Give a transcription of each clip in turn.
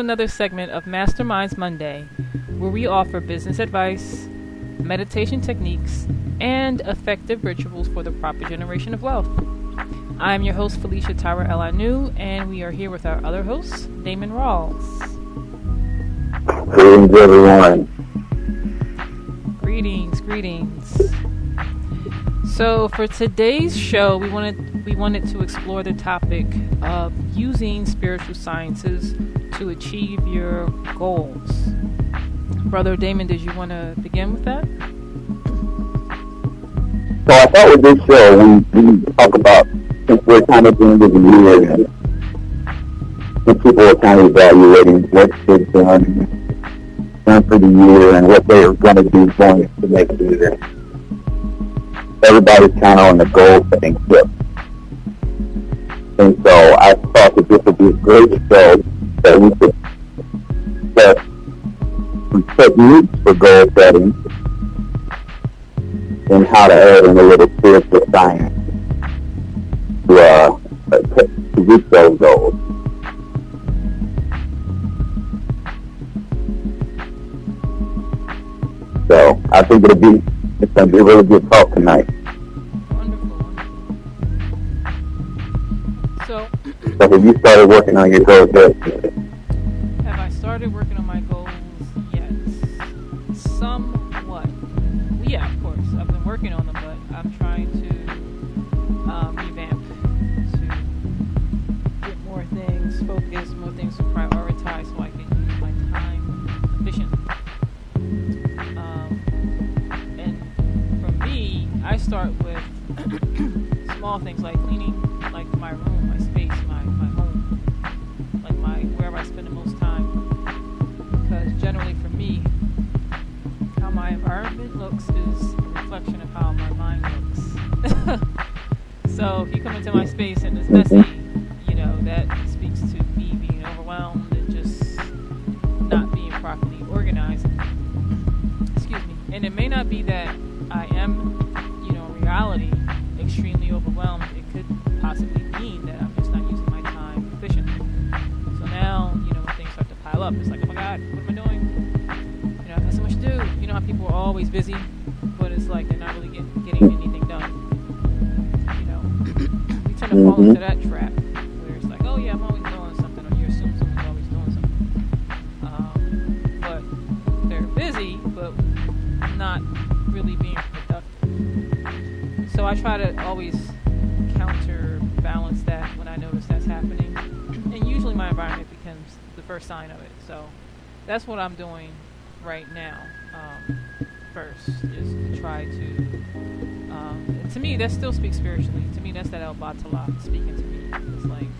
another segment of Mastermind Monday, where we offer business advice, meditation techniques, and effective rituals for the proper generation of wealth. I'm your host, Phylecia Tarel-Anu, and we are here with our other host, Damon Rawls. Greetings, everyone. Greetings. So for today's show, we wanted to explore the topic of using spiritual sciences to achieve your goals. Brother Damon, did you want to begin with that? So I thought with this show, we talk about, since we're kind of at the end of the year, and people are kind of evaluating what they've done for the year and what they're going to do going into next year. Everybody's kind of on the goal setting trip. And so I thought that this would be a great show that we could set some techniques for goal setting and how to add in a little spiritual science to reach those goals. So I think it's going to be a really good talk tonight. Wonderful. So have you started working on your goals yet? Have I started working on my goals yet? Somewhat. Well, yeah, of course. I've been working on them, but I'm trying to revamp to get more things focused, more things to prioritize so I can use my time efficiently. I start with small things like cleaning, like my room, my space, my home, like wherever I spend the most time. Because generally for me, how my environment looks is a reflection of how my mind looks. So if you come into my space and it's messy, that speaks to me being overwhelmed and just not being properly organized. Excuse me. And it may not be that I am reality extremely overwhelmed. It could possibly mean that I'm just not using my time efficiently. So now, when things start to pile up, it's like, oh my God, what am I doing? I've got so much to do. You know how people are always busy, but it's like they're not really getting anything done. We tend to fall into that trap where it's like, oh yeah, I'm always doing something, or you assume someone's always doing something. But they're busy, but not really being productive. So I try to always counterbalance that when I notice that's happening. And usually my environment becomes the first sign of it. So that's what I'm doing right now. First is to try to, to me, that still speaks spiritually. To me, that's that El Batala speaking to me. It's like,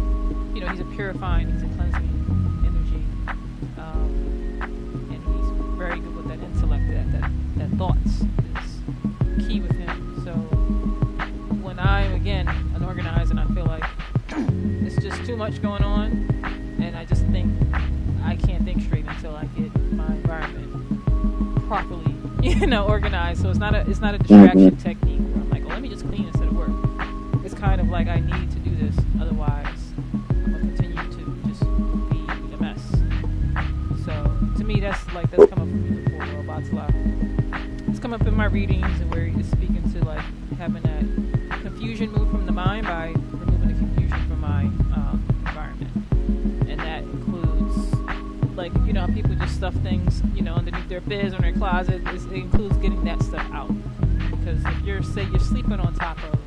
he's a purifying, he's a cleansing energy. And he's very good with that intellect, that thoughts is key with him. So when I'm, again, unorganized and I feel like it's just too much going on, and I just think I can't think straight until I get my environment properly, organized. So it's not a distraction technique where I'm like, oh, let me just clean instead of work. It's kind of like I need to do this, otherwise I'm gonna continue to just be a mess. So to me, that's come up for me before about it's come up in my readings, and where he's speaking to like having that confusion move from the mind by removing the confusion from my environment. And that includes, like, people just stuff things, underneath their beds or in their closet. It includes getting that stuff out. Because if you're sleeping on top of,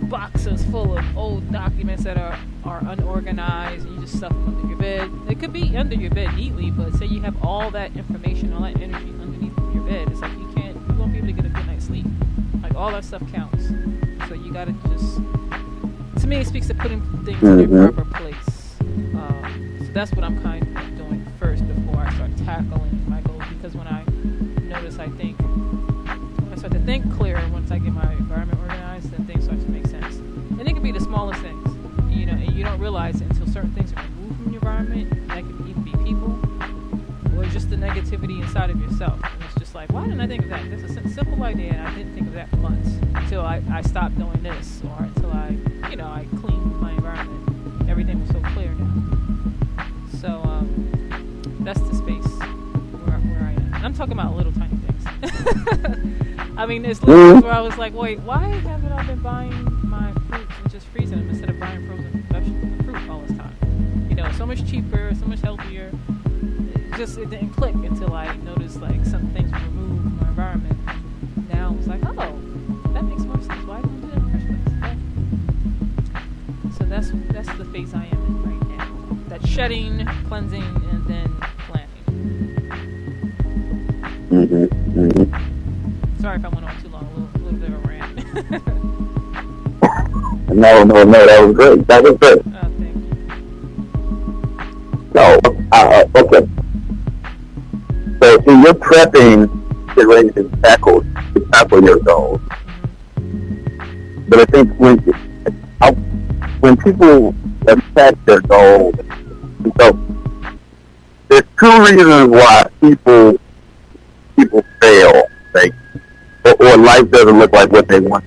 boxes full of old documents that are unorganized, and you just stuff them under your bed. It could be under your bed neatly, but say you have all that information, all that energy underneath your bed. It's like you won't be able to get a good night's sleep. Like, all that stuff counts. So you gotta just, to me, it speaks to putting things in their proper place. So that's what I'm kind of doing first before I start tackling my goals. Because when I notice, when I start to think clearer, once I get my environment organized, then things start to make sense. And it can be the smallest things, and you don't realize it until certain things are removed from your environment. That could even be people, or just the negativity inside of yourself. And it's just like, why didn't I think of that? That's a simple idea, and I didn't think of that for months until I stopped doing this, or until I cleaned my environment. Everything was so clear now. mean, it's literally where I was like, wait, why haven't I been buying my fruits and just freezing them instead of buying frozen vegetable fruit all this time? You know, so much cheaper, so much healthier. It didn't click until I noticed like some things were removed from my environment. Now I was like, oh, that makes more sense. Why didn't I do that in the first place? So that's the phase I am in right now. That shedding, cleansing, and then planting. Sorry if I went on too long. A little bit of a rant. No, that was great. That was good. Thank you. So, okay. So, see, you're prepping to get ready to tackle your goals. But I think when people attack their goals, so there's two reasons why people fail, like, or life doesn't look like what they want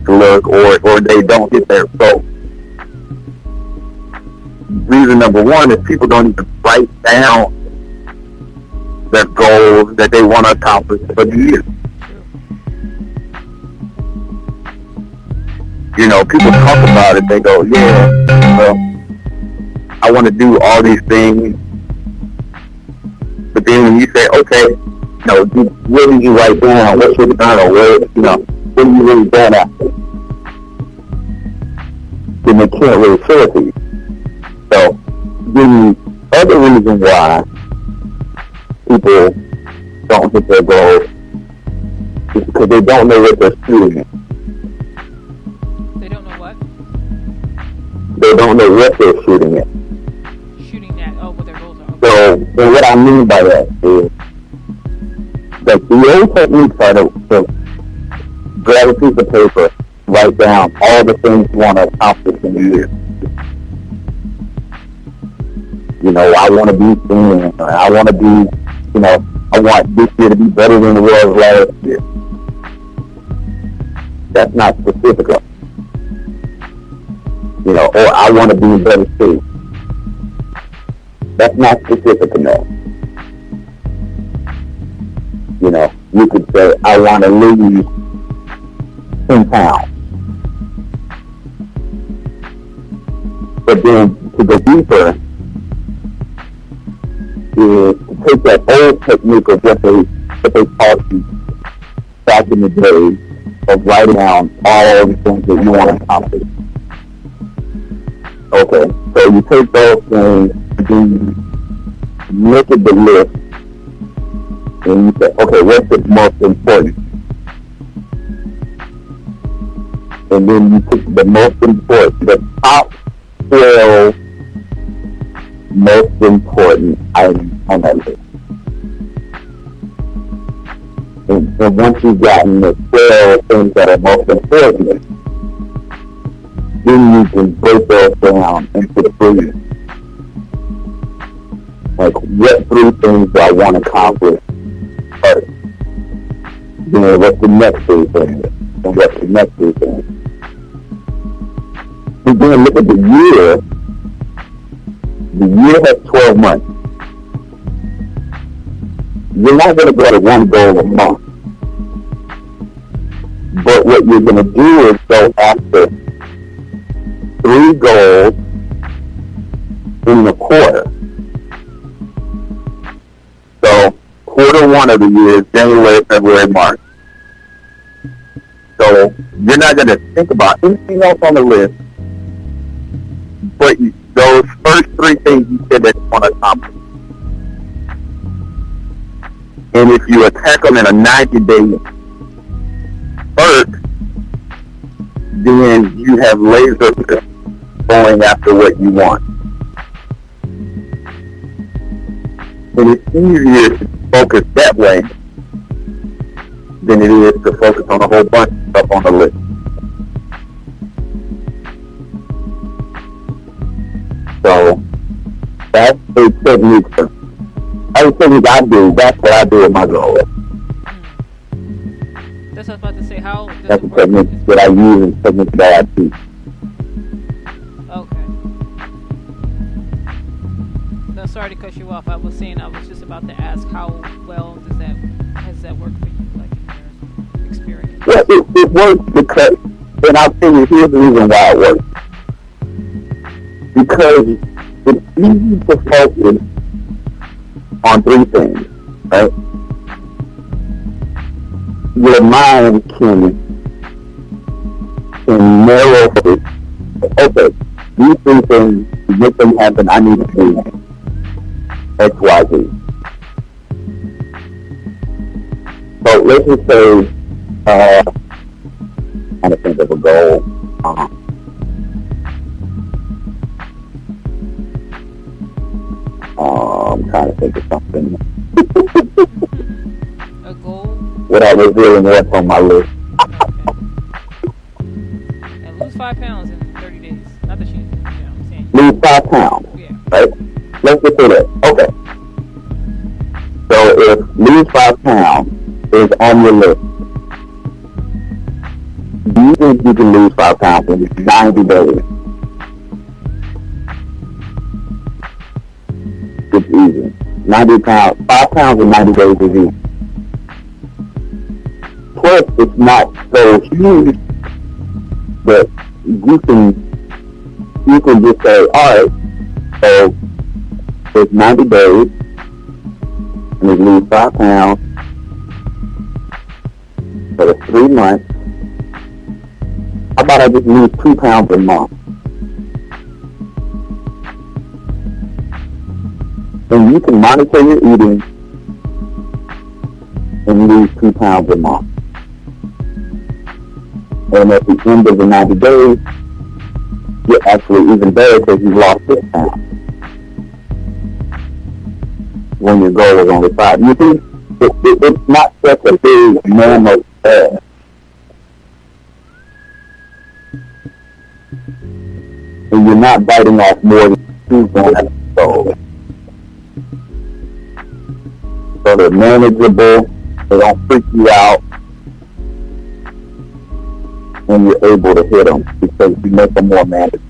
to look, or they don't get their goal. Reason number one is people don't even write down their goals that they want to accomplish for the year. You know, people talk about it, they go, yeah, well, I want to do all these things. But then when you say, okay, you know, what did you write down? What should you done? Or where, you know, what are you really done after? Then they can't really show it to you. So, the other reason why people don't hit their goals is because they don't know what they're shooting at. They don't know what? They don't know what they're shooting at. Shooting at, what their goals are. Okay. So what I mean by that is that the old techniques are to grab a piece of paper, write down all the things you want to accomplish in a year. You know, I want to be thin, or I want to be, you know, I want this year to be better than it was last year. That's not specific enough. You know, or I want to be in better shape. That's not specific enough. You know, you could say, I want to lose 10 pounds. But then to go deeper is to take that old technique of what they taught you back in the day of writing down all the things that you want to accomplish. Okay, so you take those things and then you look at the list and you say, okay, what's the most important? And then you pick the most important, the top 12 most important items on that list. And once you've gotten the 12 things that are most important, then you can break those down into 3. Like, what 3 things do I want to accomplish first? Then what's the next 3 things? And what's the next 3 things? And then look at the year. The year has 12 months. You're not going to go to one goal a month. But what you're going to do is go after 3 goals in a quarter. So, quarter 1 of the year is January, February, March. So, you're not going to think about anything else on the list, but those first 3 things you said that you want to accomplish. And if you attack them in a 90-day spurt, then you have laser going after what you want. And it's easier to focus that way than it is to focus on a whole bunch of stuff on the list. So that's a technique for every technique I do. That's what I do with my goals. That's what I was about to say. How does that's it the work? technique that I use and technique that I teach. Okay. No, sorry to cut you off. I was just about to ask how well has that worked for you? Like, period. Well, it works because, and I'll tell you, here's the reason why it works. Because it's easy to focus on three things, right? Your mind can narrow it. Okay, these three things, to make them happen, I need to do X, Y, Z. So let's just say, I'm trying to think of a goal. I'm trying to think of something. A goal? What I was dealing with on my list. Okay. And lose 5 pounds in 30 days. Not that you know what I'm saying. Lose 5 pounds. Yeah. Right? Let's just say that. Okay. So if lose 5 pounds is on your list, do you think you can lose 5 pounds in 90 days? It's easy. 90 pounds, 5 pounds in 90 days is easy. Plus, it's not so huge that you can just say, alright, so it's 90 days, and you lose 5 pounds for the 3 months. How about I just lose 2 pounds a month? And you can monitor your eating and lose 2 pounds a month. And at the end of the 90 days, you're actually even better because you lost 6 pounds. When your goal is only 5. You see, it's not such a big normal task. And you're not biting off more than 2 pounds. So they're manageable, they don't freak you out, and you're able to hit them because you make them more manageable.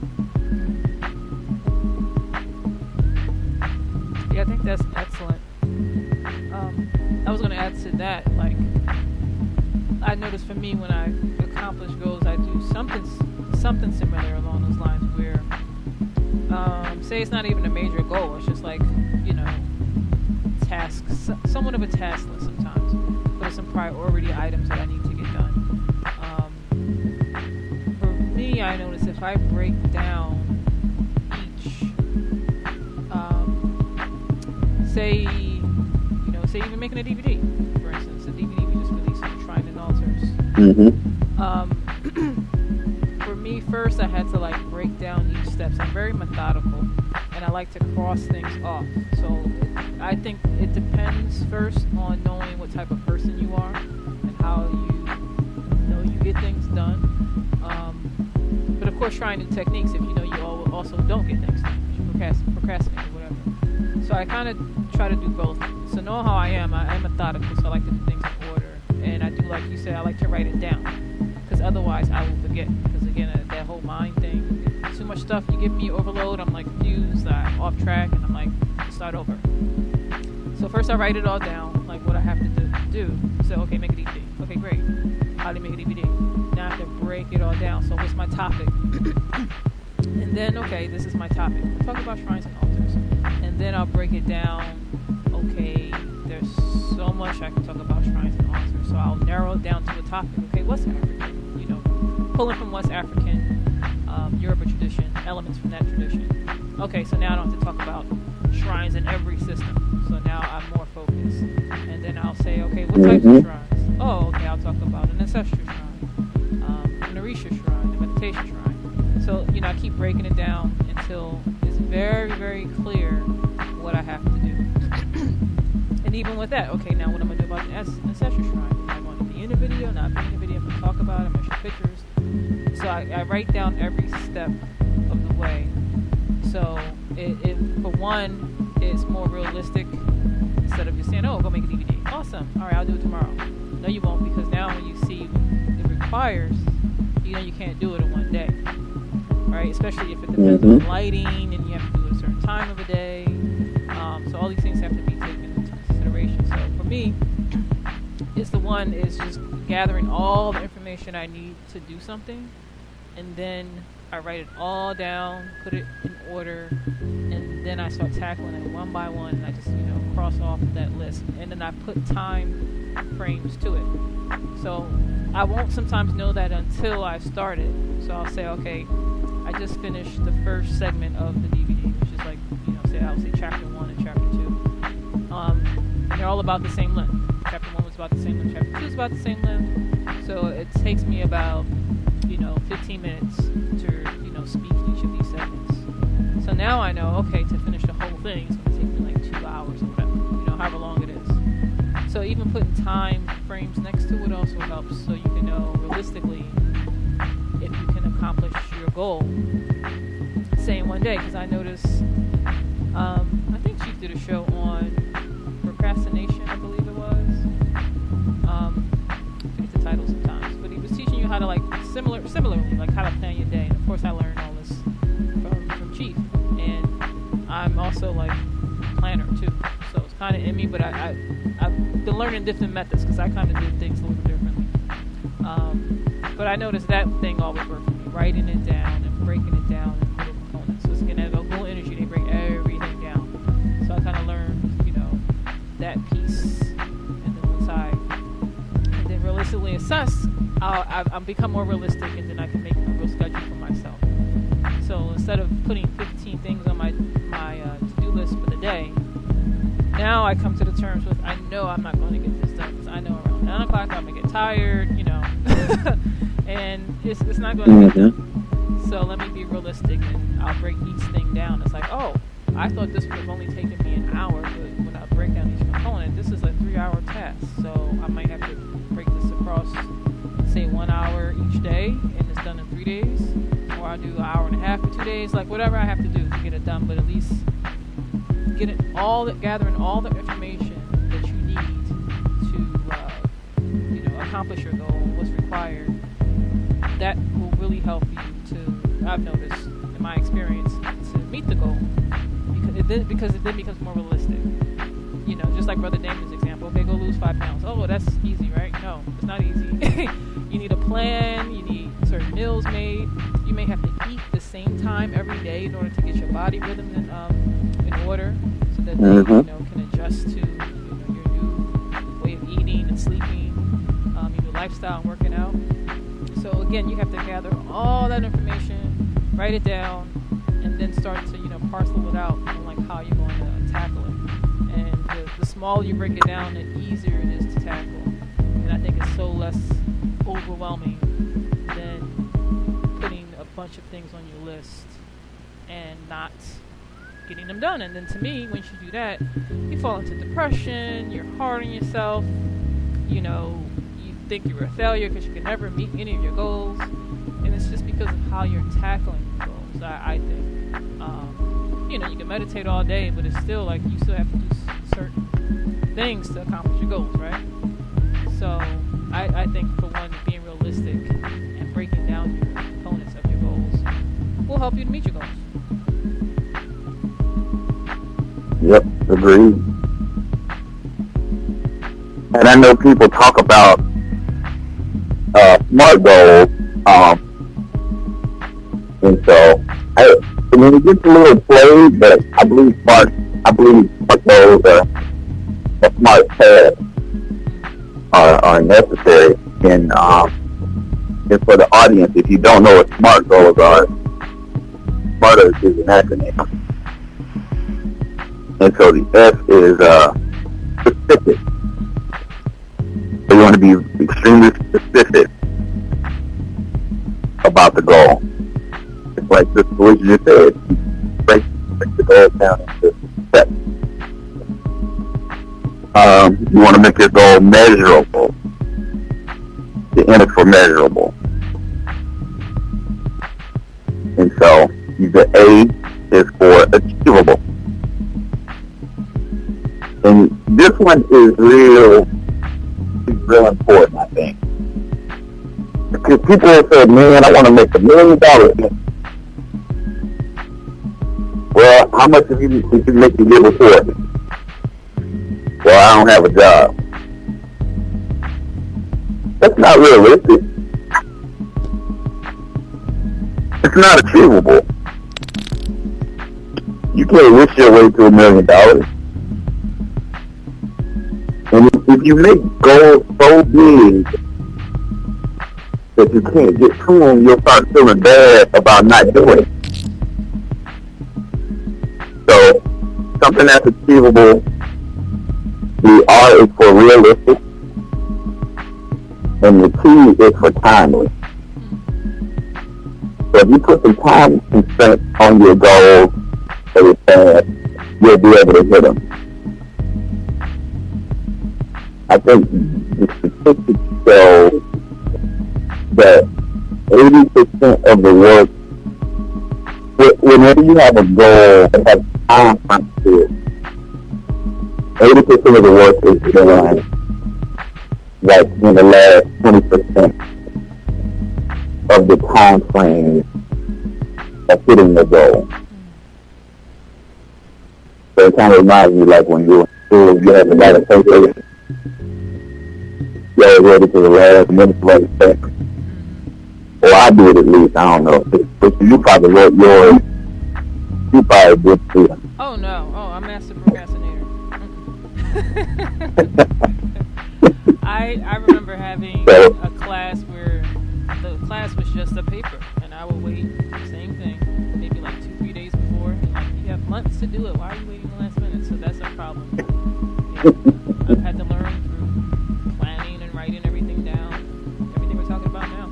Yeah, I think that's excellent. I was going to add to that, like, I noticed for me when I accomplish goals, I do something similar along those lines where, say it's not even a major goal, it's just like, you know, tasks, somewhat of a task list sometimes, but it's some priority items that I need to get done. For me, I notice if I break down each, say even making a DVD, for instance, a DVD we just released on Shrine and Altars. For me, first I had to like break down each steps. I'm very methodical, and I like to cross things off. So I think it depends first on knowing what type of person you are and how you get things done. But of course, trying new techniques if you know you also don't get things done, you procrastinate or whatever. So I kind of try to do both. So know how I am. I am methodical, so I like to do things in order. And I do, like you said, I like to write it down, because otherwise I will forget. Because again, that whole mind thing, too much stuff, you give me overload, I'm like confused, I'm off track, and I'm like, start over. So first I write it all down, like what I have to do. So okay, make a DVD. Okay, great. How do you make a DVD? Now I have to break it all down. So what's my topic? And then, okay, this is my topic. I'll talk about shrines and altars. And then I'll break it down. Okay, there's so much I can talk about shrines and altars. So I'll narrow it down to a topic. Okay, what's African? You know, pulling from West African, Yoruba tradition, elements from that tradition. Okay, so now I don't have to talk about shrines in every system. So now I'm more focused. And then I'll say, okay, what types of shrines? Oh, okay, I'll talk about an ancestral shrine, an Orisha shrine, a meditation shrine. So, you know, I keep breaking it down until it's very, very clear what I have to do. And even with that, okay, now what am I going to do about the ancestral shrine? Am I going to be in a video, not be in a video? I'm going to talk about it, I'm going to show pictures. So I write down every step of the way. So it for one, it's more realistic instead of just saying, oh, go make a DVD. Awesome. All right, I'll do it tomorrow. No, you won't, because now when you see it requires, you know you can't do it in one day. Right? Especially if it depends on lighting and you have to do it at a certain time of the day. So all these things have to be taken into consideration. So for me, it's the one one is just gathering all the information I need to do something, and then I write it all down, put it in order, and then I start tackling it one by one, and I just, cross off that list. And then I put time frames to it. So I won't sometimes know that until I've started. So I'll say, okay, I just finished the first segment of the DVD, which is like, I would say chapter 1 and chapter 2. And they're all about the same length. Chapter 1 was about the same length, chapter 2 is about the same length. So it takes me about 15 minutes to, speak each of these segments. So now I know, okay, to finish the whole thing, it's going to take me like 2 hours or whatever, however long it is. So even putting time frames next to it also helps, so you can know realistically if you can accomplish your goal, say in one day. Because I noticed, I think Chief did a show on procrastination, I believe it was. I forget the title sometimes, but he was teaching you how to similarly, like how to plan your day. And of course I learned all this from Chief, and I'm also like a planner too, so it's kind of in me, but I've been learning different methods because I kind of did things a little differently. But I noticed that thing always worked for me, writing it down and breaking it down in little components. So it's going to have a little energy, they break everything down. So I kind of learned, that piece, and then once I realistically assess, I'll become more realistic, and then I can make a real schedule for myself. So instead of putting 15 things on my to-do list for the day, now I come to the terms with, I know I'm not going to get this done, because I know around 9 o'clock I'm going to get tired, and it's not going to get done. So let me be realistic, and I'll break each thing down. It's like, oh, I thought this would have only taken me an hour, but when I break down each component, this is a 3-hour task. So I might have to break this across, say 1 hour each day, and it's done in 3 days. Or I do an hour and a half for 2 days, like whatever I have to do to get it done, but at least gathering all the information that you need to, accomplish your goal, what's required. That will really help you to, I've noticed in my experience, to meet the goal, because it then becomes more realistic. Just like Brother Damon's example, okay, go lose 5 pounds. Oh, well, that's easy, right? No, it's not easy. You need a plan, you need certain meals made. You may have to eat the same time every day in order to get your body rhythm in order, so that they can adjust to your new way of eating and sleeping, your new lifestyle and working out. So again, you have to gather all that information, write it down, and then start to parcel it out on like how you're going to tackle it. And the smaller you break it down, the easier it is to tackle. And I think it's so less overwhelming than putting a bunch of things on your list and not getting them done. And then to me, once you do that, you fall into depression, you're hard on yourself, you think you're a failure because you can never meet any of your goals. And it's just because of how you're tackling your goals, I think. You can meditate all day, but it's still like you still have to do certain things to accomplish your goals, right? So I think, for one, being realistic and breaking down your components of your goals will help you to meet your goals. Yep, agreed. And I know people talk about SMART goals, and so I mean, it gets a little played, but I believe SMART goals or SMART tasks are necessary. And for the audience, if you don't know what SMART goals are, SMART is an acronym. And so the S is specific. So you want to be extremely specific about the goal. It's like just what you just said. Break the goal down into steps. You want to make your goal measurable. The N is for measurable. And so the A is for achievable. And this one is real important, I think. Because people have said, man, I want to make $1 million. Well, how much did you make the year before? Well, I don't have a job. That's not realistic. It's not achievable. You can't wish your way to $1 million. And if you make goals so big that you can't get to them, you'll start feeling bad about not doing it. So, something that's achievable, the R is for realistic, and the T is for timely. So if you put some time constraints on your goals very fast, you'll be able to hit them. I think the statistics show that 80% of the work, whenever you have a goal that has time to it, 80% of the work is done like in the last 20% of the time frame of hitting the goal. So it kind of reminds me like when you were in school, you had to write a paper. You always ready to the last minute of the paper. Or I do it at least, I don't know. But you probably wrote yours. You probably did too. Oh no, I'm master procrastinator. I remember having a class where the class was just a paper, and I would wait, same thing, maybe like 2-3 days before, and like, you have months to do it, why are you waiting the last minute? So that's a problem. Yeah, I've had to learn through planning and writing everything down, everything we're talking about now.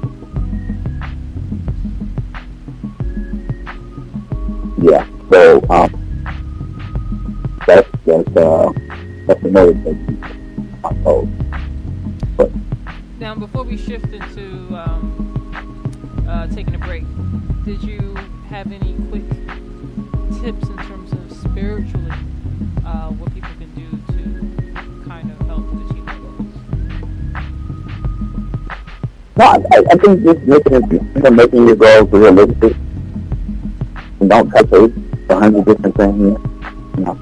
Yeah, so that's another thing. Now, before we shift into taking a break, did you have any quick tips in terms of spiritually what people can do to kind of help achieve their goals? No, I think just making your goals realistic. And don't touch 100 different things. You know.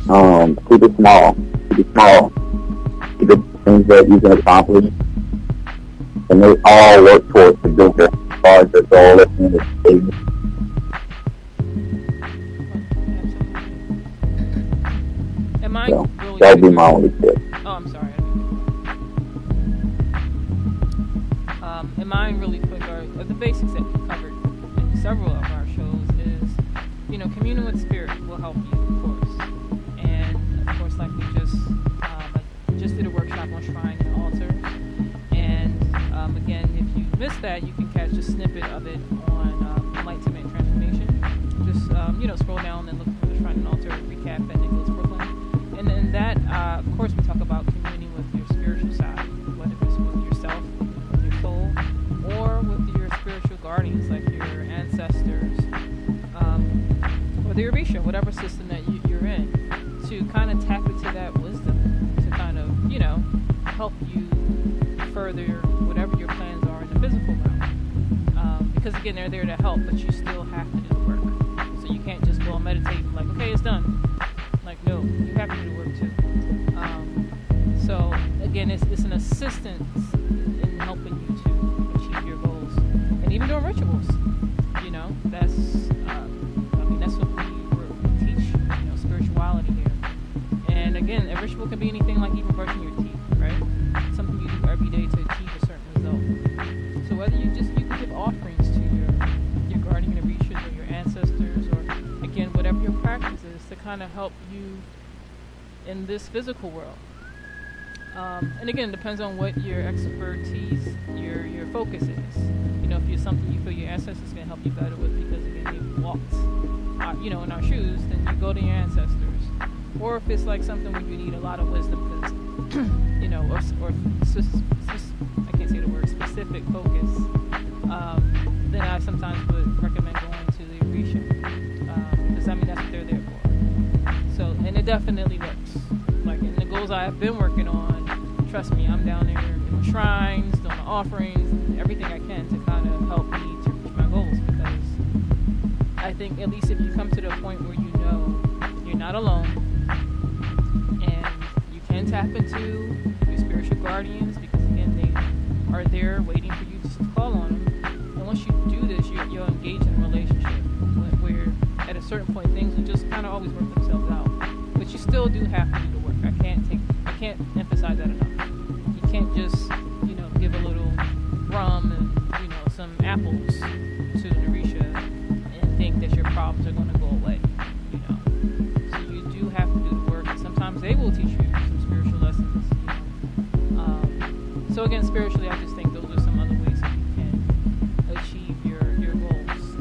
Gotcha. Keep it small. Keep it things that you can accomplish. And they all work towards the bigger as far as the goal at the end of the day. Am I So, really that would be my only tip. Oh, I'm sorry. Am I really quick? Or the basics that we covered in several of our shows is, communing with spirit will help you, of course. And of course, like we just did a workshop on shrine and altars. And again, if you missed that, you can catch a snippet of it on Enlightenment Transformation. Just scroll down and look for the shrine and altar recap at Nicholas Brooklyn. And then that, of course, we talk about communing with your spiritual side, whether it's with yourself, with your soul, or with your spiritual guardians, like your ancestors, or the Orisha, whatever system that you're in, to kind of tap into that wisdom, to kind of, help you further whatever your plans are in the physical realm. Because again, they're there to help, but you still have to do the work. So you can't just go and meditate and like, okay, it's done. Like, no, you have to do the work too. So again, it's an assistance in helping you to achieve your goals, and even doing rituals. That's what we teach. Spirituality here. And again, a ritual can be anything like even brushing your teeth, right? Something you do every day to achieve a certain result. So whether you can give offerings to your guardian orishas or your ancestors, or again, whatever your practice is to kind of help you in this physical world. And again, it depends on what your expertise, your focus is. If you're something you feel your ancestors can help you better with because again they've walked, in our shoes, then you go to your ancestors. Or if it's like something where you need a lot of wisdom, because or I can't say the word specific focus, then I sometimes would recommend going to the Orisha, because that's what they're there for. So, and it definitely works. Like in the goals I have been working on, trust me, I'm down there in the shrines, doing the offerings, everything I can to kind of help me to reach my goals, because I think at least if you come to the point where you know you're not alone and you can tap into your spiritual guardians, because again, they are there waiting for you to call on them. And once you do this, you'll engage in a relationship where at a certain point things will just kind of always work themselves out. But you still do have to do the work. I can't emphasize that enough. You can't just, give a little rum and, some apples to Narisha and think that your problems are going to go away, So you do have to do the work, and sometimes they will teach you some spiritual lessons, So again, spiritually, I just think those are some other ways that you can achieve your goals.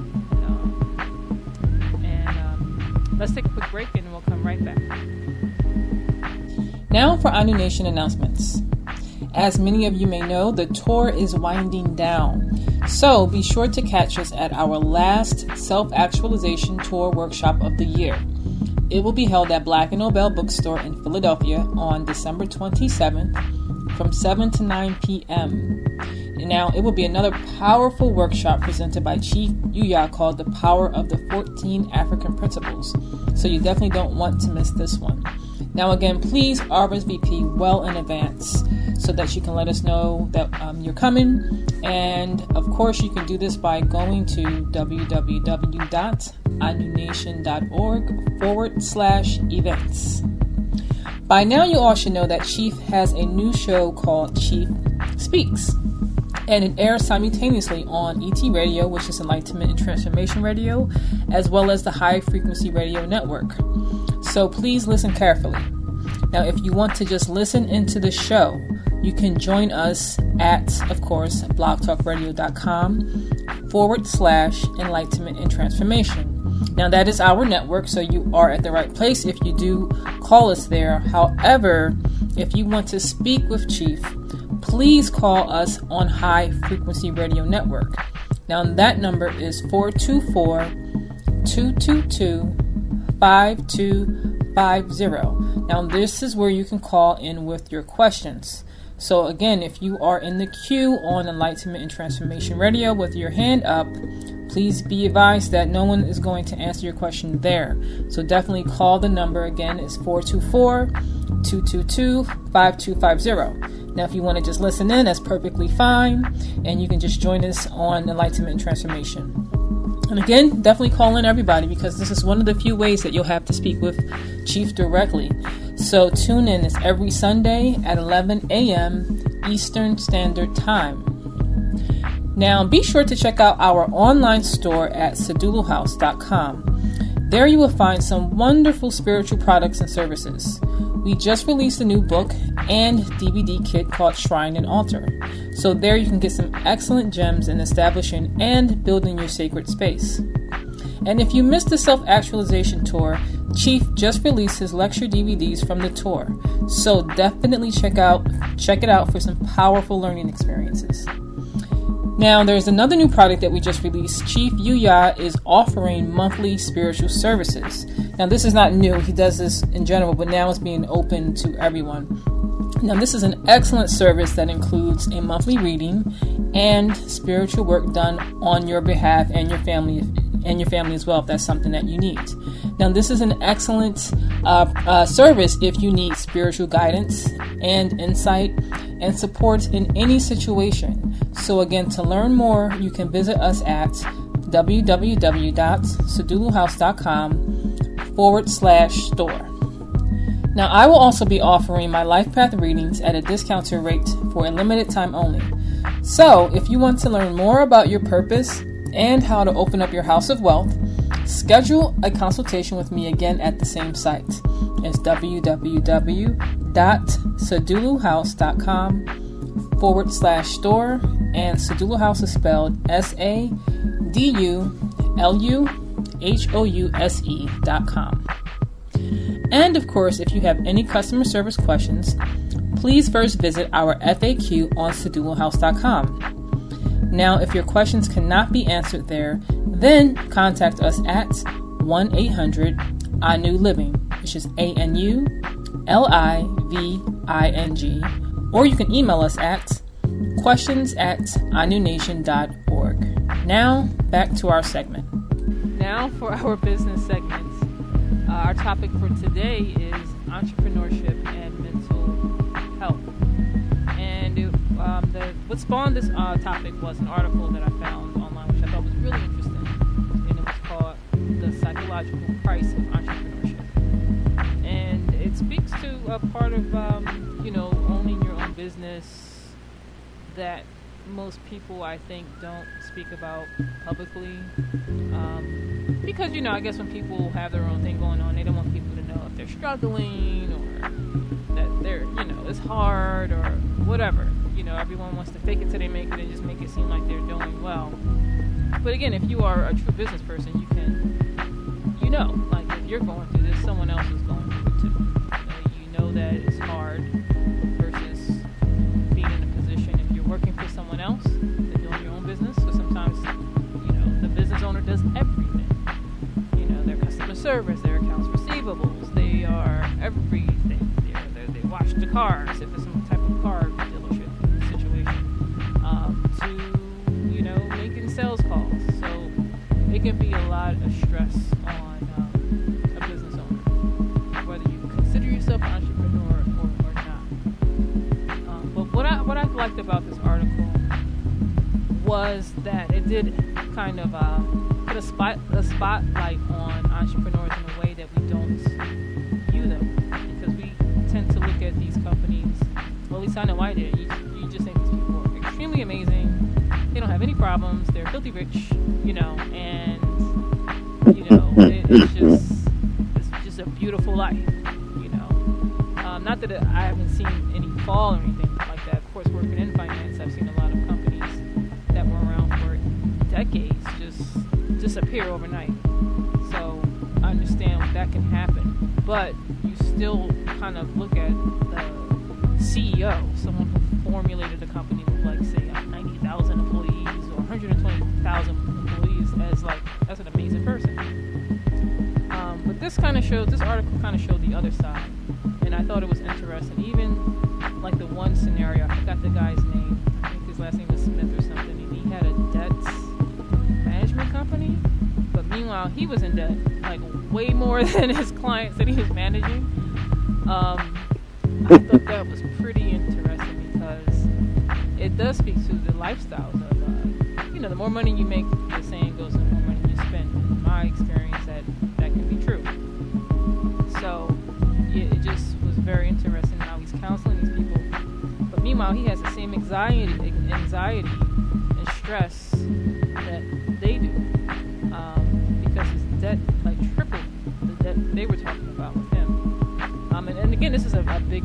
Let's take a quick break and we'll come right back. Now for Anu Nation announcements. As many of you may know, the tour is winding down. So be sure to catch us at our last self-actualization tour workshop of the year. It will be held at Black & Nobel Bookstore in Philadelphia on December 27th from 7 to 9 p.m. Now, it will be another powerful workshop presented by Chief Yuya called The Power of the 14 African Principles. So you definitely don't want to miss this one. Now, again, please RSVP well in advance so that you can let us know that you're coming. And, of course, you can do this by going to www.anunation.org/events. By now, you all should know that Chief has a new show called Chief Speaks. And it airs simultaneously on ET Radio, which is Enlightenment and Transformation Radio, as well as the High Frequency Radio Network. So please listen carefully. Now, if you want to just listen into the show, you can join us at, of course, blogtalkradio.com/enlightenment and transformation. Now, that is our network, so you are at the right place if you do call us there. However, if you want to speak with Chief, please call us on High Frequency Radio Network. Now, that number is 424-222-5250. Now, this is where you can call in with your questions. So, again, if you are in the queue on Enlightenment and Transformation Radio with your hand up, please be advised that no one is going to answer your question there. So definitely call the number. Again, it's 424-222-5250. Now, if you want to just listen in, that's perfectly fine. And you can just join us on Enlightenment and Transformation. And again, definitely call in everybody, because this is one of the few ways that you'll have to speak with Chief directly. So tune in. It's every Sunday at 11 a.m. Eastern Standard Time. Now, be sure to check out our online store at seduluhouse.com. There you will find some wonderful spiritual products and services. We just released a new book and DVD kit called Shrine and Altar. So there you can get some excellent gems in establishing and building your sacred space. And if you missed the Self-Actualization Tour, Chief just released his lecture DVDs from the tour. So definitely check it out for some powerful learning experiences. Now, there's another new product that we just released. Chief Yuya is offering monthly spiritual services. Now, this is not new. He does this in general, but now it's being open to everyone. Now, this is an excellent service that includes a monthly reading and spiritual work done on your behalf and your family as well, if that's something that you need. Now, this is an excellent service if you need spiritual guidance and insight and support in any situation. So again, to learn more, you can visit us at www.seduluhouse.com/store. Now, I will also be offering my Life Path readings at a discounted rate for a limited time only. So if you want to learn more about your purpose and how to open up your house of wealth, schedule a consultation with me again at the same site. It's www.seduluhouse.com/store, and Sedulu House is spelled SADULUHOUSE.com. And of course, if you have any customer service questions, please first visit our FAQ on seduluhouse.com. Now, if your questions cannot be answered there, then contact us at 1-800-ANU-LIVING, which is ANULIVING, or you can email us at questions@anunation.org. Now, back to our segment. Now for our business segment. Our topic for today is entrepreneurship and mental health. what spawned this topic was an article that I found online, which I thought was really interesting, and it was called "The Psychological Price of Entrepreneurship," and it speaks to a part of owning your own business that most people, I think, don't speak about publicly, because I guess when people have their own thing going on, they don't want people to know if they're struggling or that they're it's hard or whatever. Everyone wants to fake it till they make it and just make it seem like they're doing well. But again, if you are a true business person, you can like if you're going through this, someone else is going through it too. That it's hard versus being in a position if you're working for someone else than doing your own business. So sometimes, the business owner does everything. Their customer service, their accounts receivables, they are everything. They wash the cars if it's some type of car dealership situation, to making sales calls. So it can be a lot of stress on a business owner, whether you consider yourself an entrepreneur or not. But what I liked about this article was that it did kind of put a spotlight on entrepreneurs in a way that we don't view them, because we tend to look at these companies. Well, at least I know I did. You just think these people are extremely amazing. They don't have any problems. They're filthy rich, and it's just a beautiful life. Not that I haven't seen any fall or anything like that. Of course, working in finance, I've seen a lot of companies that were around for decades just disappear overnight. So I understand that can happen, but you still kind of look at the CEO, someone who formulated a company with, like, say, 90,000 employees or 120,000 employees as an amazing person. But this article kind of showed the other side. And I thought it was interesting. Even like the one scenario, I forgot the guy's name. I think his last name was Smith or something. And he had a debt management company, but meanwhile he was in debt, like way more than his clients that he was managing. I thought that was pretty interesting because it does speak to the lifestyles of the more money you make, the saying goes, the more money you spend. In my experience, that can be true. So it just was very interesting how he's counseling these people. But meanwhile, he has the same anxiety and stress that they do, because his debt tripled the debt they were talking about with him. And again, this is a big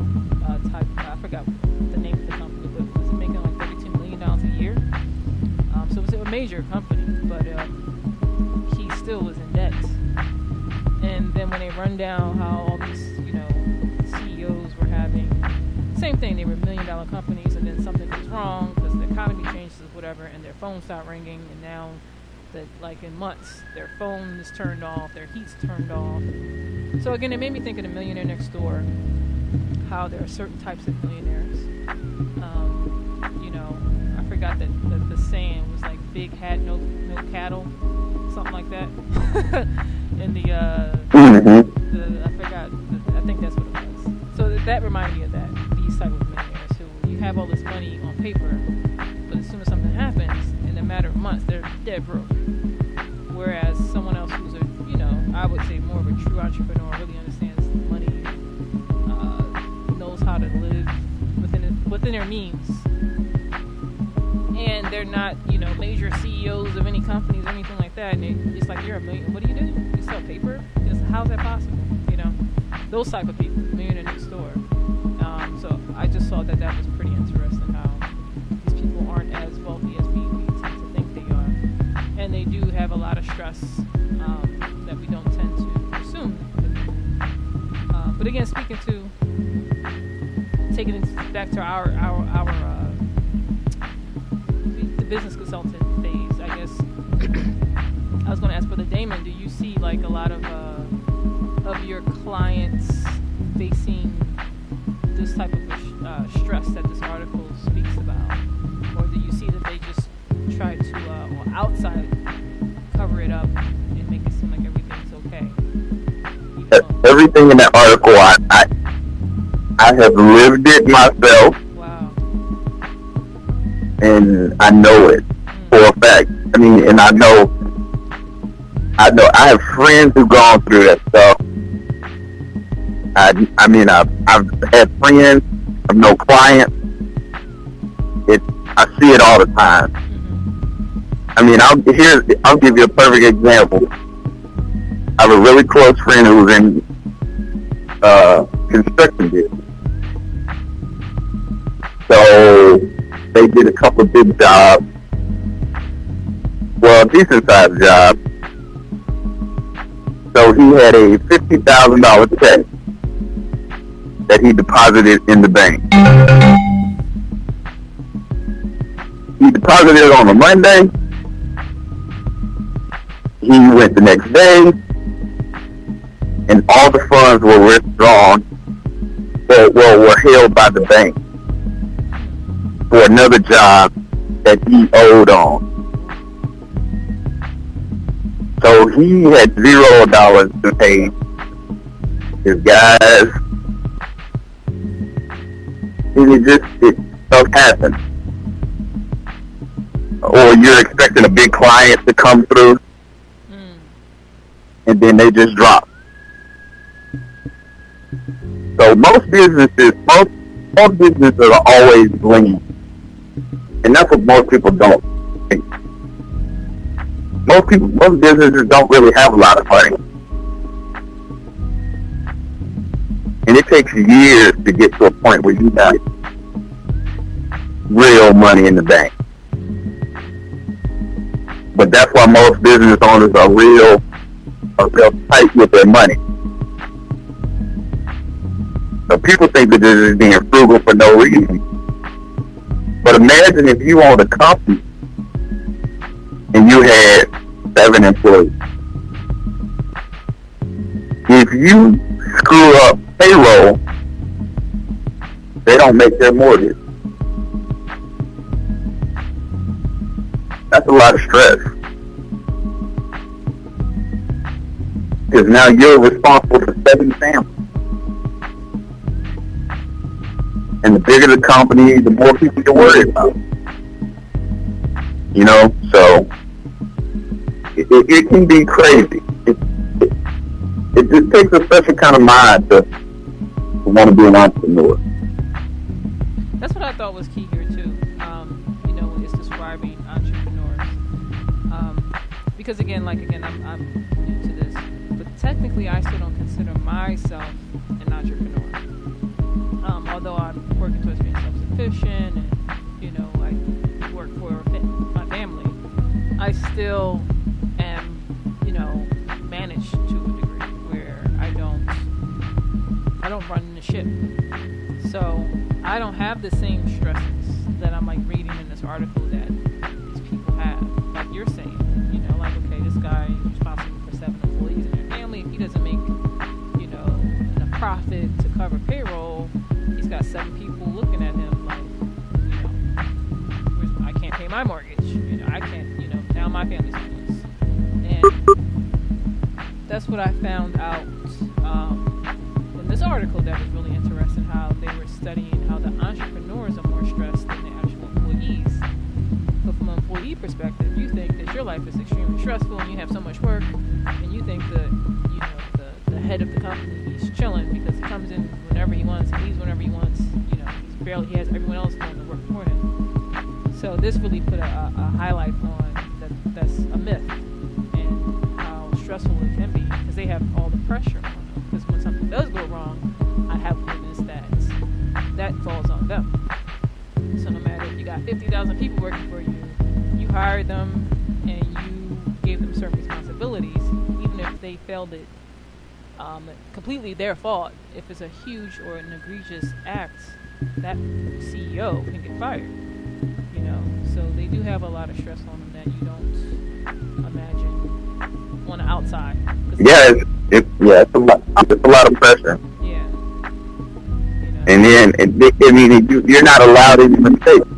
type. I forgot the name of the company, but it was making like $32 million a year. So it was a major company, but he still was in debt. And then when they run down how all these, CEOs were having same thing, they were $1 million companies, and then something goes wrong because the economy changes or whatever, and their phones start ringing, and now that like in months their phone is turned off, their heat's turned off. So again, it made me think of The Millionaire Next Door, how there are certain types of millionaires. I forgot that the saying was like big hat, no cattle, something like that. And I forgot. I think that's what it was. So that reminded me of that. These type of millionaires who you have all this money on paper, but as soon as something happens, in a matter of months, they're dead broke. Whereas someone else who's I would say more of a true entrepreneur, really understands money, knows how to live within their means, and they're not major CEOs of any companies or anything like that. And it's like, you're a million. What do? You sell paper? How's that possible? Those type of people, Millionaire Next Door. So I just saw that was pretty interesting, how these people aren't as wealthy as we tend to think they are, and they do have a lot of stress that we don't tend to assume. But again, speaking to taking it back to our the business consultant phase, I guess. I was going to ask Brother Damon, do you see like a lot of your clients facing this type of stress that this article speaks about, or do you see that they just try to outside cover it up and make it seem like everything's okay? Everything in that article, I have lived it myself. Wow. and I know it for a fact. I mean, and I know I have friends who've gone through that stuff. I mean, I've had friends, I've no clients. I see it all the time. I mean, I'll give you a perfect example. I have a really close friend who was in construction business. So they did a couple of big jobs. Well, a decent sized job. So he had a $50,000 check that he deposited in the bank. He deposited it on a Monday. He went the next day, and all the funds were withdrawn, were held by the bank for another job that he owed on. So he had $0 to pay his guys. And it stuff happens. Or you're expecting a big client to come through, and then they just drop. So most businesses are always blingy. And that's what most people don't think. Most businesses don't really have a lot of money. And it takes years to get to a point where you have real money in the bank. But that's why most business owners are real tight with their money. So people think that this is being frugal for no reason. But imagine if you owned a company and you had 7 employees. If you screw up payroll, they don't make their mortgage. That's a lot of stress. Because now you're responsible for 7 families. And the bigger the company, the more people you worry about. You know, so it can be crazy. It just takes a special kind of mind to want to be an entrepreneur. That's what I thought was key here too. You know, when it's describing entrepreneurs, because again, I'm new to this, but technically I still don't consider myself an entrepreneur. Although I'm working towards being self-sufficient and, you know, I work for my family, I still am, you know, managed to a degree where I don't run the ship. So I don't have the same stresses that I'm like reading in this article that these people have. Like you're saying, you know, like, okay, this guy is responsible for 7 employees in their family. If he doesn't make, you know, enough profit to cover payroll, he's got 7 people looking at him like, you know, I can't pay my mortgage. You know, I can't, you know, now my family's homeless. And that's what I found out in this article that was really interesting, how they were studying how the entrepreneurs are more stressed than the actual employees. But from an employee perspective, you think that your life is extremely stressful and you have so much work, and you think that, you know, the head of the company, he's chilling because he comes in whenever he wants, he leaves whenever he wants, you know, he has everyone else doing the work for him. So this really put a highlight on that's a myth and how stressful it can be, because they have all the pressure on them. Because when something does go wrong, I have witnessed that falls on them. So no matter if you got 50,000 people working for you, you hired them and you gave them certain responsibilities, even if they failed it, completely their fault. If it's a huge or an egregious act, that CEO can get fired. You know, so they do have a lot of stress on them that you don't imagine on the outside. Yeah, it's a lot of pressure. Yeah. You know. And then, you're not allowed any mistakes.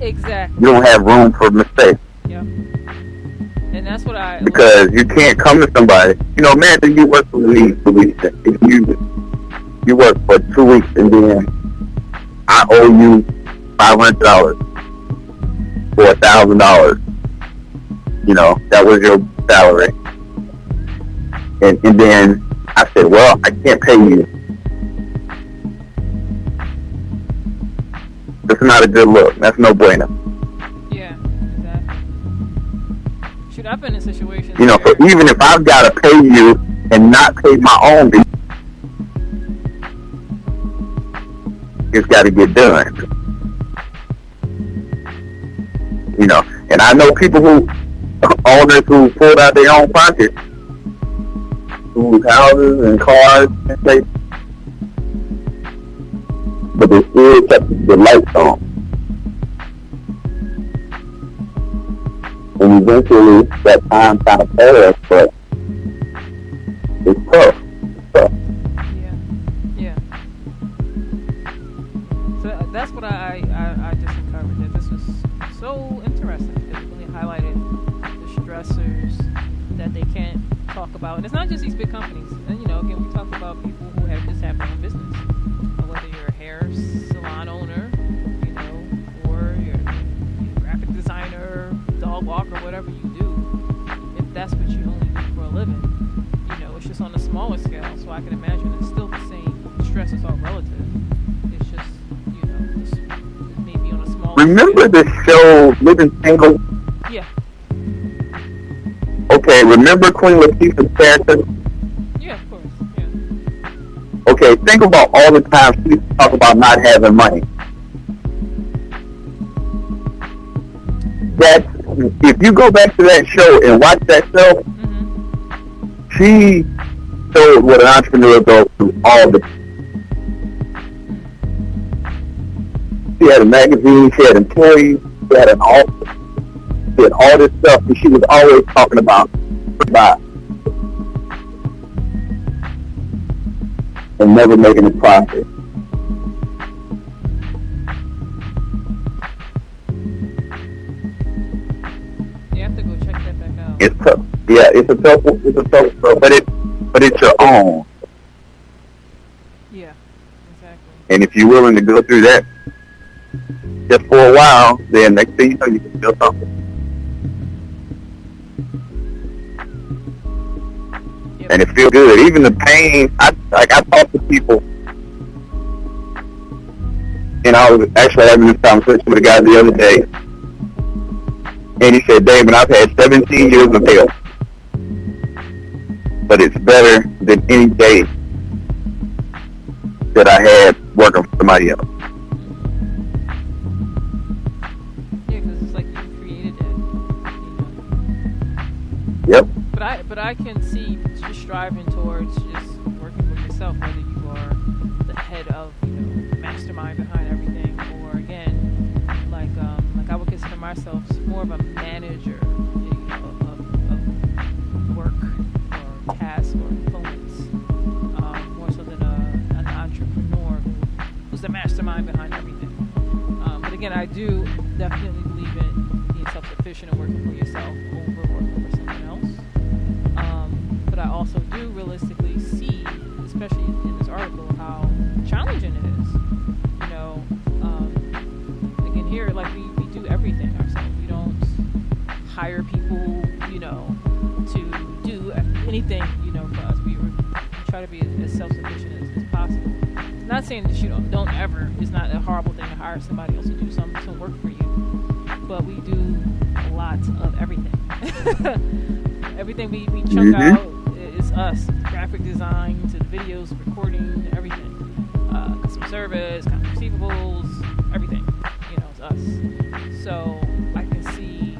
Exactly. You don't have room for mistakes. Yep. And that's what because you can't come to somebody. You know, imagine you work for me, Phylecia. If you work for 2 weeks and then I owe you $500 or $1,000. That was your salary. And then I said, well, I can't pay you. That's not a good look. That's no bueno. Yeah, exactly. Shoot, I've been in situations So even if I've got to pay you and not pay my own bills, it's got to get done. And I know people owners who pulled out their own pockets, whose houses and cars and places, but they still kept the lights on. And eventually that time kind of passed, but it's tough. Yeah. So that's what I just uncovered, that this was so interesting. It really highlighted the stressors that they can't talk about. And it's not just these big companies. And, again, we talk about people who just have their own business. Whether you're a hair salon owner, or you're a graphic designer, dog walker, whatever you do, if that's what you only do for a living, it's just on a smaller scale. So I can imagine it's still the same. Stress is all relative. It's just, maybe on a smaller Remember scale. the show Living Single? Yeah. Okay, remember Queen Latifah's character? Yeah, of course. Yeah. Okay, think about all the times she talk about not having money. If you go back to that show and watch that show, she showed what an entrepreneur goes through all the time. She had a magazine, she had employees, she had an office, she had all this stuff, and she was always talking about and never making a profit. You have to go check that back out. It's tough. Yeah, it's a tough stuff, but it's your own. Yeah, exactly. And if you're willing to go through that just for a while, then next thing you know, you can feel something. Yep. And it feels good. Even the pain, I talk to people, and I was actually having this conversation with a guy the other day, and he said, Damon, I've had 17 years of hell, but it's better than any day that I had working for somebody else. Yeah, because it's like you created it. Yep. But I can see just striving towards just working with yourself, whether you are the head of, the mastermind behind everything, or again, like I would consider myself more of a manager, of work or tasks or components, more so than an entrepreneur who's the mastermind behind everything. But again, I do definitely believe in being self-sufficient and working for yourself over working for someone else. But I also do realistically see, especially in this article, how challenging it is. Again, here, like we do everything ourselves. We don't hire people, to do anything, for us. We try to be as self-sufficient as possible. Not saying that you don't ever. It's not a horrible thing to hire somebody else to do some work for you, but we do a lot of everything. Everything we chunk out is us. Graphic design to the videos, recording, everything. Customer service, accounts receivables, everything. It's us. So I can see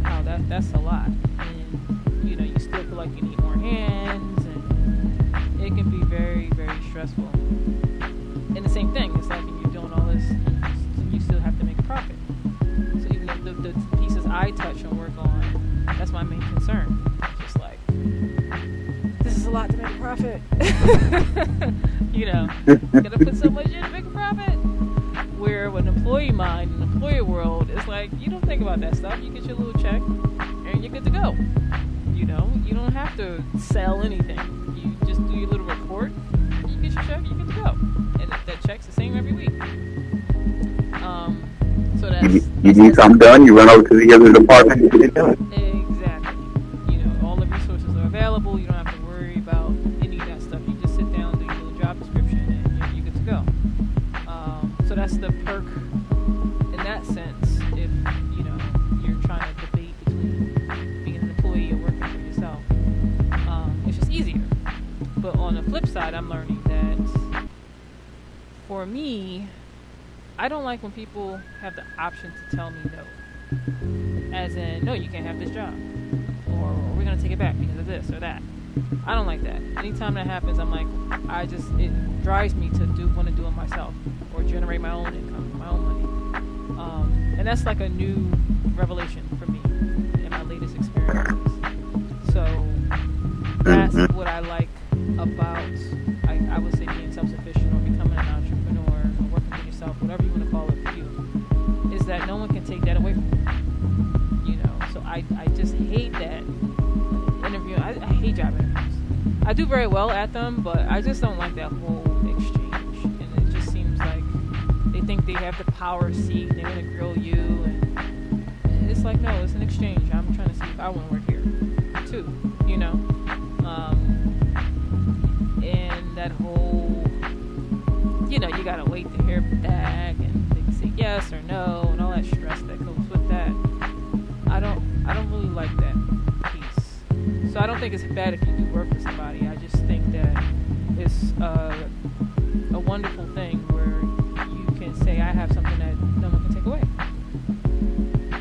how that's a lot, and you still feel like you need more hands, and it can be very, very stressful. And the same thing, it's like when you're doing all this, you still have to make a profit. So even if the pieces I touch and work on, that's my main concern. It's just like, this is a lot to make a profit. Gotta put so much in to make a profit. Where with an employee mind, an employer world, it's like, you don't think about that stuff. You get your little check, and you're good to go. You don't have to sell anything. You just do your little report, you get your check, you're good to go. And that check's the same every week. You need something done, you run over to the other department and get it done. Exactly. You know, all the resources are available. You don't have to worry about any of that stuff. You just sit down, do your little job description, and you're good to go. So that's the perk in that sense. If you know you're trying to debate between being an employee or working for yourself, it's just easier. But on the flip side, I'm learning that for me, I don't like when people have the option to tell me no. As in, no, you can't have this job. Or we're going to take it back because of this or that. I don't like that. Anytime that happens, I'm like, it drives me to want to do it myself. Or generate my own income, my own money. And that's like a new revelation for me in my latest experiences. So that's what I like about, I would say, being self-sufficient or becoming an entrepreneur or working for yourself, whatever you want to call it for you, is that no one can take that away from you. You know, so I just hate that interview. I hate job interviews. I do very well at them, but I just don't like that whole exchange. And it just seems like they think they have the power seat, they're going to grill you, and it's like, no, it's an exchange. I'm trying to see if I want to work here too, you know. And that whole, you know, you gotta wait to hear back, and they can say yes or no, and all that stress that goes with that. I don't really like that piece. So I don't think it's bad if you do work for somebody. I just think that it's a wonderful thing where you can say, I have something that no one can take away.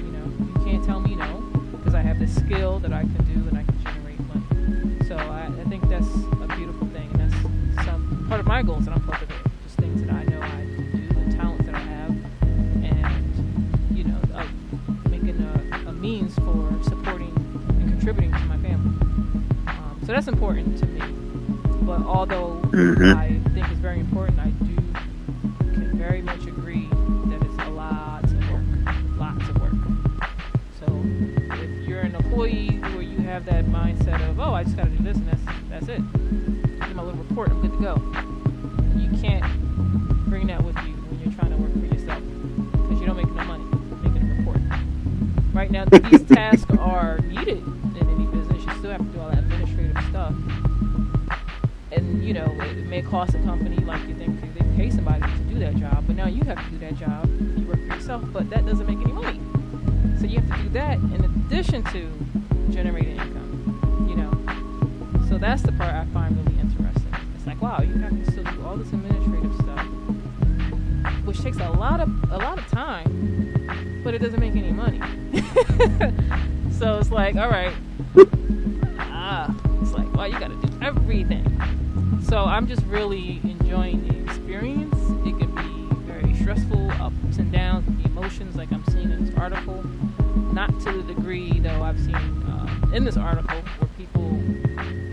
You know, you can't tell me no, because I have this skill that I can do and I can generate money. So I think that's a beautiful thing, and that's some part of my goals that I'm cultivating. Just things that I know I can do, and talents that I have, and you know, making a means for supporting and contributing to my family. So that's important to me. But although I think it's very important, I can very much agree that it's a lot of work, lots of work. So if you're an employee where you have that mindset of, oh, I just got to do this and that's it. Do my little report, I'm good to go. You can't bring that with you when you're trying to work for yourself, because you don't make no money making a report. Right now, these tasks are needed in any business. You still have to do all that administrative stuff. And, you know, it may cost a company, like you think they pay somebody to do that job, but now you have to do that job. You work for yourself, but that doesn't make any money. So you have to do that in addition to generating income, you know. So that's the part I find really interesting. It's like, wow, you have to still do all this administrative stuff, which takes a lot of time, but it doesn't make any money. So it's like, all right, it's like, well, you got to do everything. So I'm just really enjoying the experience. It can be very stressful, ups and downs, the emotions like I'm seeing in this article. Not to the degree, though, I've seen in this article where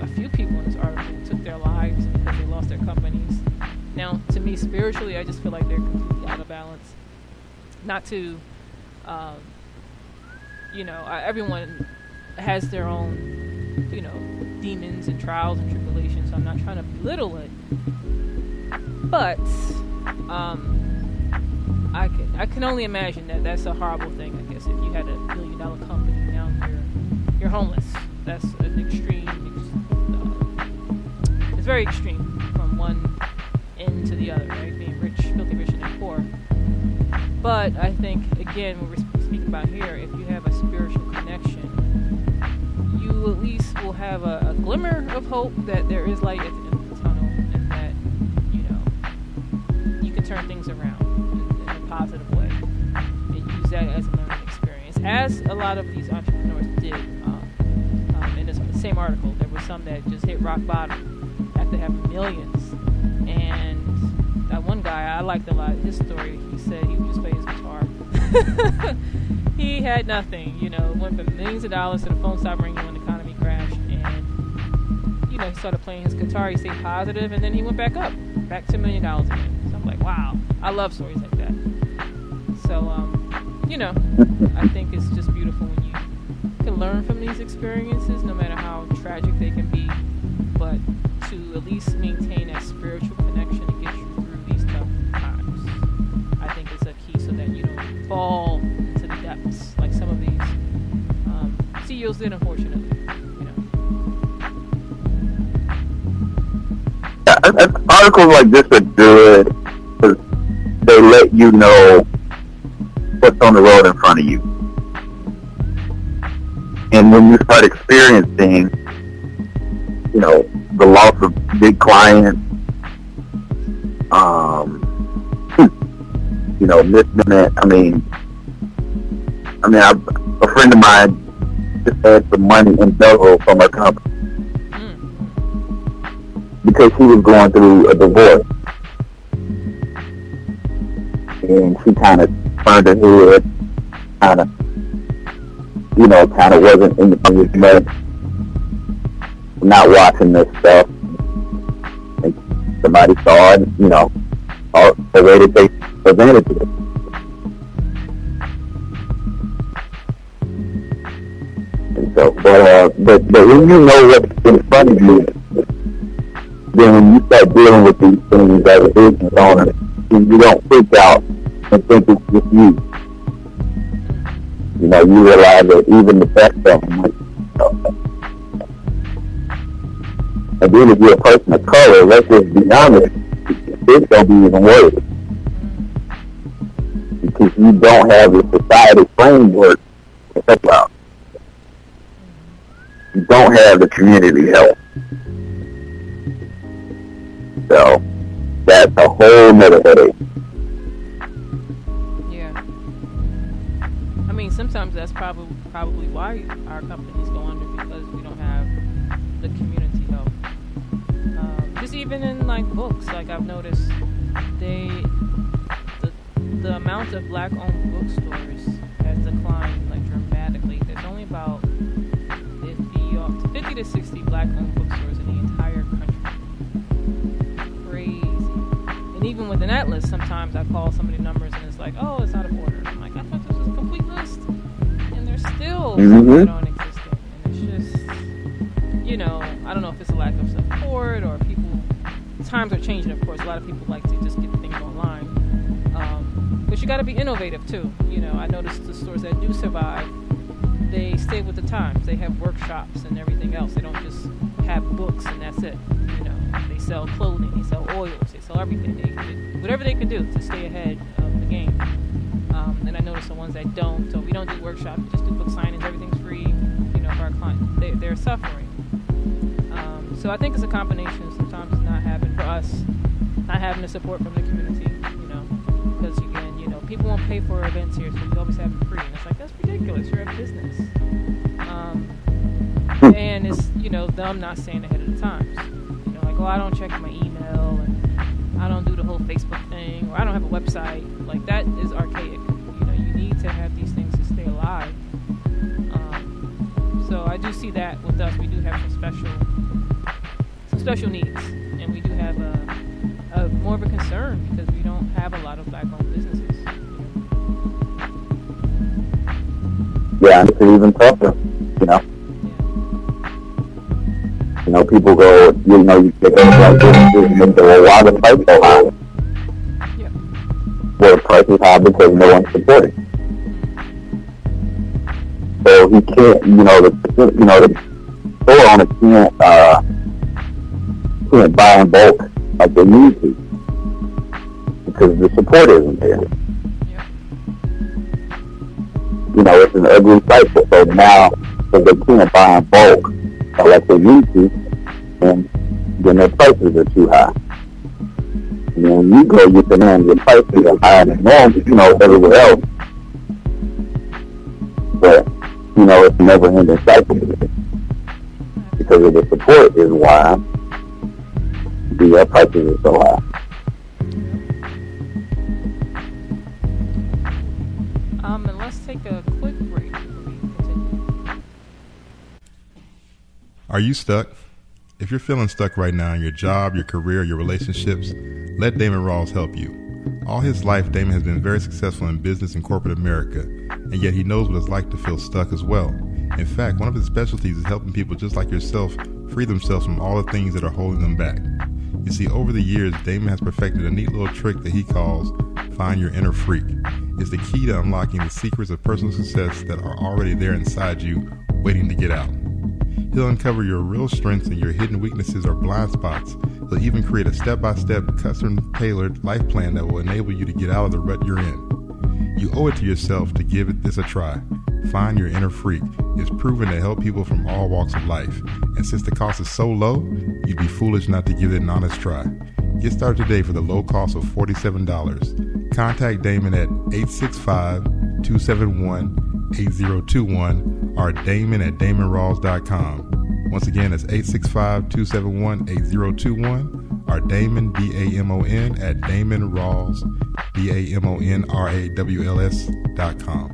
a few people in this article took their lives because they lost their companies. Now, to me, spiritually, I just feel like they're completely out of balance. Not to, you know, everyone has their own, you know, demons and trials and tribulations. So I'm not trying to belittle it, but I can only imagine that that's a horrible thing. I guess if you had $1 billion company, now you're homeless. That's an extreme. It's very extreme from one end to the other, right? Being rich, filthy rich, and then poor. But I think, again, what we're speaking about here, if you have a spiritual connection, you at least will have a glimmer of hope that there is light at the end of the tunnel, and that, you know, you can turn things around in a positive way and use that as a learning experience, as a lot of these entrepreneurs did. In this same article, there were some that just hit rock bottom after having millions, and that one guy, I liked a lot of his story. He said he would just play his guitar. He had nothing, you know, went from millions of dollars to the phone stopped ringing when the economy crashed, and, you know, he started playing his guitar, he stayed positive, and then he went back up, back to $1 million again. So I'm like, wow, I love stories like that. So, you know, I think it's just beautiful when you can learn from these experiences, no matter how tragic they can be, but to at least maintain that spiritual connection to get you through these tough times, I think is a key, so that you don't fall feels it, unfortunately. Articles like this are good because they let you know what's on the road in front of you. And when you start experiencing, the loss of big clients, missing it. A friend of mine just had some money embezzled from her company because she was going through a divorce, and she kind of turned her head, kind of wasn't in the public, not watching this stuff, and somebody saw it, the way that they presented it. And so, but when you know what's in front of you, then when you start dealing with these things as a business owner, then you don't freak out and think it's just you. You realize that even the best of them, and then if you're a person of color, let's just be honest, it's going to be even worse. Because you don't have the society framework to help out. You don't have the community help. So, that's a whole nother headache. Yeah. Sometimes that's probably why our companies go under, because we don't have the community help. Just even in books, I've noticed the amount of black-owned bookstores has declined dramatically. There's only about 50 to 60 black-owned bookstores in the entire country. Crazy. And even within that list, sometimes I call somebody numbers and it's like, oh, it's out of order. I'm like, I thought this was a complete list. And there's still some that aren't existing. And it's just, I don't know if it's a lack of support or times are changing, of course. A lot of people like to just get things online. But you got to be innovative, too. I noticed the stores that do survive, they stay with the times. They have workshops and everything else. They don't just have books and that's it. They sell clothing, they sell oils, they sell everything. Whatever they can do to stay ahead of the game. And I noticed the ones that don't. So we don't do workshops, we just do book signings. Everything's free, for our clients. They're suffering. So I think it's a combination sometimes not having the support from the community, because again, people won't pay for events here, so we always have it free. And it's like, that's ridiculous, you're a business. And it's, them not staying ahead of the times. I don't check my email, and I don't do the whole Facebook thing, or I don't have a website. That is archaic. You need to have these things to stay alive. So I do see that with us. We do have some special needs, and we do have a more of a concern because we don't have a lot of black-owned businesses. Yeah, and it's even tougher, Yeah. People go, you get those businesses and they go, well, why the price so high? Yeah. Well, the price is high because no one's supporting. So he can't, the store owner can't buy in bulk like they need to because the support isn't there. Yeah. It's an ugly cycle. So now, if they can't buy in bulk like they need to, and then their prices are too high. And then when you go, you demand your prices are higher than normal, everywhere else. But, it's a never-ending cycle because of the support is why the prices are so high. And let's take a quick break before we continue. Are you stuck? If you're feeling stuck right now in your job, your career, your relationships, let Damon Rawls help you. All his life, Damon has been very successful in business and corporate America, and yet he knows what it's like to feel stuck as well. In fact, one of his specialties is helping people just like yourself free themselves from all the things that are holding them back. You see, over the years, Damon has perfected a neat little trick that he calls Find Your Inner Freak. It's the key to unlocking the secrets of personal success that are already there inside you, waiting to get out. He'll uncover your real strengths and your hidden weaknesses or blind spots. He'll even create a step-by-step, custom-tailored life plan that will enable you to get out of the rut you're in. You owe it to yourself to give this a try. Find Your Inner Freak is proven to help people from all walks of life. And since the cost is so low, you'd be foolish not to give it an honest try. Get started today for the low cost of $47. Contact Damon at 865-271-8021 or Damon at DamonRawls.com. Once again, that's 865-271-8021 or Damon, D-A-M-O-N, at DamonRawls, DamonRawls.com.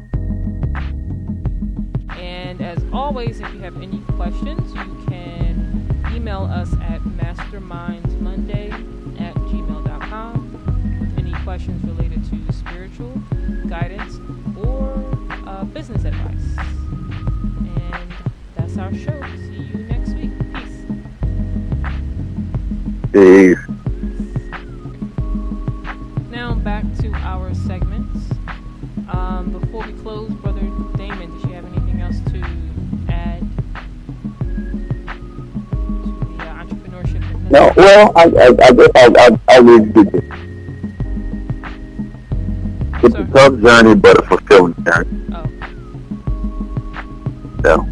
And as always, if you have any questions, you can email us at mastermindsmonday@gmail.com with any questions related to spiritual guidance or business advice. And that's our show. See you next week. Peace. Peace. Now back to our segments. Before we close, Brother Damon, did you have anything else to add to the entrepreneurship? No, well, I guess I'll leave it. It's a tough journey, but a fulfilling journey. Oh. So,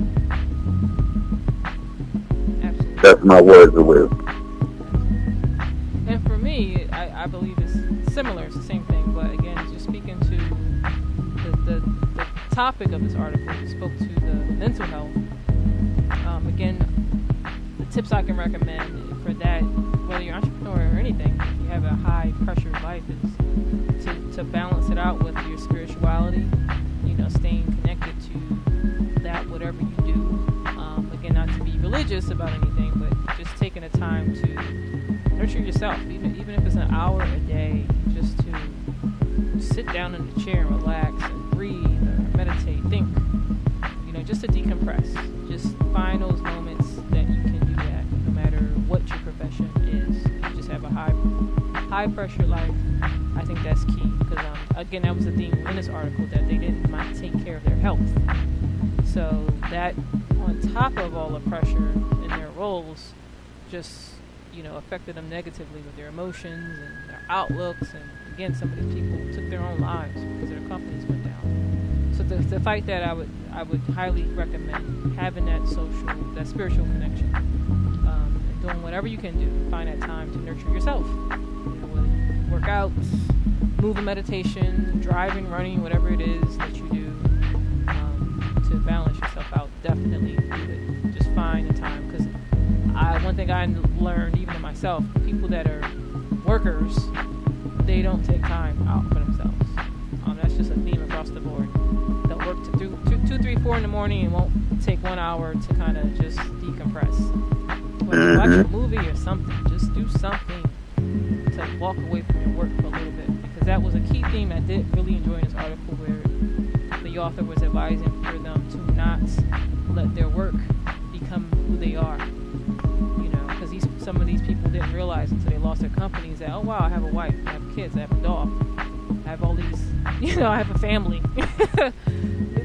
Absolutely. that's my words of wisdom. And for me, I believe it's similar. It's the same thing, but again, just speaking to the topic of this article, it spoke to the mental health. Again, the tips I can recommend for that, whether you're an entrepreneur or anything, if you have a high pressure life, is to balance it out with your spirituality, staying connected to that, whatever you do. Again, not to be religious about anything, but just taking the time to nurture yourself, even if it's an hour a day, just to sit down in the chair and relax and breathe or meditate, think, just to decompress. Just find those moments that you can do that, no matter what your profession is. You just have a high pressure life. I think that's key, because again, that was the theme in this article, that they didn't take care of their health. So that, on top of all the pressure in their roles, just affected them negatively with their emotions and their outlooks. And again, some of these people took their own lives because their companies went down. So to fight that, I would highly recommend having that spiritual connection, and doing whatever you can do to find that time to nurture yourself. Whether you work out, move in meditation, driving, running, whatever it is that you do to balance yourself out. Definitely do it. Just find the time, because one thing I learned, even in myself, people that are workers, they don't take time out for themselves. That's just a theme across the board. They'll work to 2, 3, 4 in the morning and won't take 1 hour to kind of just decompress. When you watch a movie or something, just do something to walk away from your work for a little bit, because that was a key theme I did really enjoy in this article, where the author was advising for them to not let their work become who they are. Because some of these people didn't realize until they lost their companies that, oh wow, I have a wife, I have kids, I have a dog, I have all these, I have a family.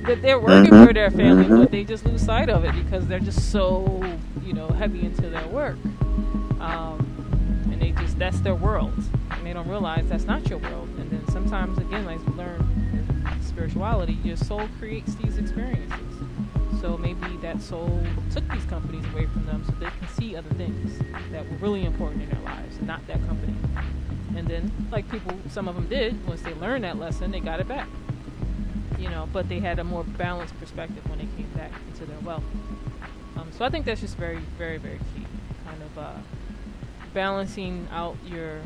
That they're working for their family, but they just lose sight of it because they're just so, heavy into their work. And that's their world. And they don't realize that's not your world. And then sometimes, again, like we learn in spirituality, your soul creates these experiences. So maybe that soul took these companies away from them so they can see other things that were really important in their lives, and not that company. And then, like some of them did, once they learned that lesson, they got it back. But they had a more balanced perspective when they came back into their wealth. So I think that's just very, very, very key. Kind of balancing out your